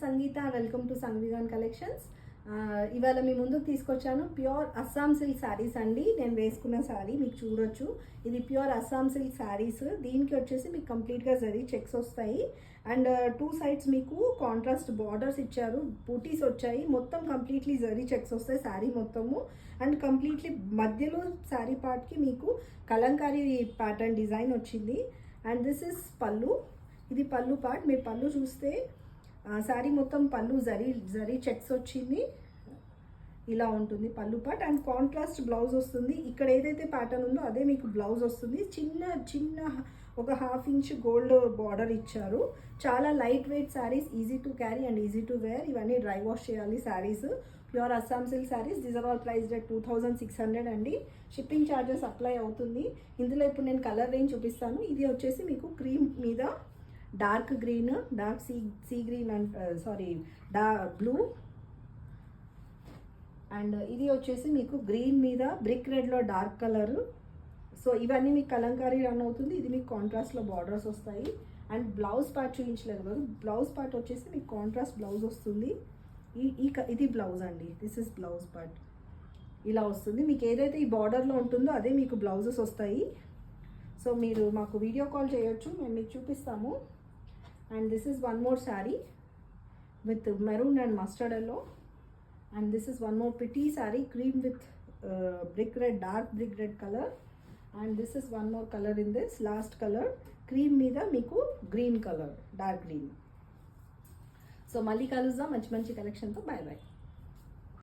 Sangeetha, welcome to Samvidhan collections. ఇవాళ మీ ముందుకు తీసుకొచ్చాను ప్యూర్ అస్సాం సిల్క్ శారీస్ అండి. నేను వేసుకున్న శారీ మీకు చూడొచ్చు. ఇది ప్యూర్ అస్సాం సిల్క్ శారీస్. దీనికి వచ్చేసి మీకు కంప్లీట్గా జరీ చెక్స్ వస్తాయి అండ్ టూ సైడ్స్ మీకు కాంట్రాస్ట్ బార్డర్స్ ఇచ్చారు, బూటీస్ వచ్చాయి. మొత్తం కంప్లీట్లీ జరీ చెక్స్ వస్తాయి శారీ మొత్తము. అండ్ కంప్లీట్లీ మధ్యలో శారీ పార్ట్కి మీకు కలంకారీ ప్యాటర్న్ డిజైన్ వచ్చింది. అండ్ దిస్ ఇస్ పళ్ళు. ఇది పళ్ళు పార్ట్. మీరు పళ్ళు చూస్తే శారీ మొత్తం పళ్ళు జరీ చెక్స్ వచ్చింది. ఇలా ఉంటుంది పళ్ళు పార్ట్. అండ్ కాంట్రాస్ట్ బ్లౌజ్ వస్తుంది. ఇక్కడ ఏదైతే ప్యాటర్న్ ఉందో అదే మీకు బ్లౌజ్ వస్తుంది. చిన్న ఒక 1/2 ఇంచ్ గోల్డ్ బార్డర్ ఇచ్చారు. చాలా light weight saris, easy to carry and easy to wear. ఇవన్నీ డ్రై వాష్ చేయాలి saris. Pure Assam silk saris. These are all priced at 2600 అండి. షిప్పింగ్ ఛార్జెస్ అప్లై అవుతుంది. ఇందులో ఇప్పుడు నేను కలర్ రేంజ్ చూపిస్తాను. ఇది వచ్చేసి మీకు క్రీమ్ మీద dark green, dark sea green and blue. And ఇది వచ్చేసి మీకు గ్రీన్ మీద బ్రిక్ రెడ్లో డార్క్ కలర్. సో ఇవన్నీ మీకు కలంకారీ రన్ అవుతుంది. ఇది మీకు కాంట్రాస్ట్లో బార్డర్స్ వస్తాయి. అండ్ బ్లౌజ్ పార్ట్ చూపించలేదు కదా, బ్లౌజ్ పార్ట్ వచ్చేసి మీకు కాంట్రాస్ట్ బ్లౌజ్ వస్తుంది. ఇది బ్లౌజ్ అండి. This is blouse part. ఇలా వస్తుంది. మీకు ఏదైతే ఈ బార్డర్లో ఉంటుందో అదే మీకు బ్లౌజెస్ వస్తాయి. సో మీరు మాకు వీడియో కాల్ చేయొచ్చు, మేము మీకు చూపిస్తాము. And this is one more sari with maroon and mustard yellow. And this is one more pretty sari, cream with brick red, dark brick red colour. And this is one more colour in this last colour, cream మీద మీకు green colour, dark green. So మళ్ళీ కలుద్దాం మంచి కలెక్షన్తో. Bye bye.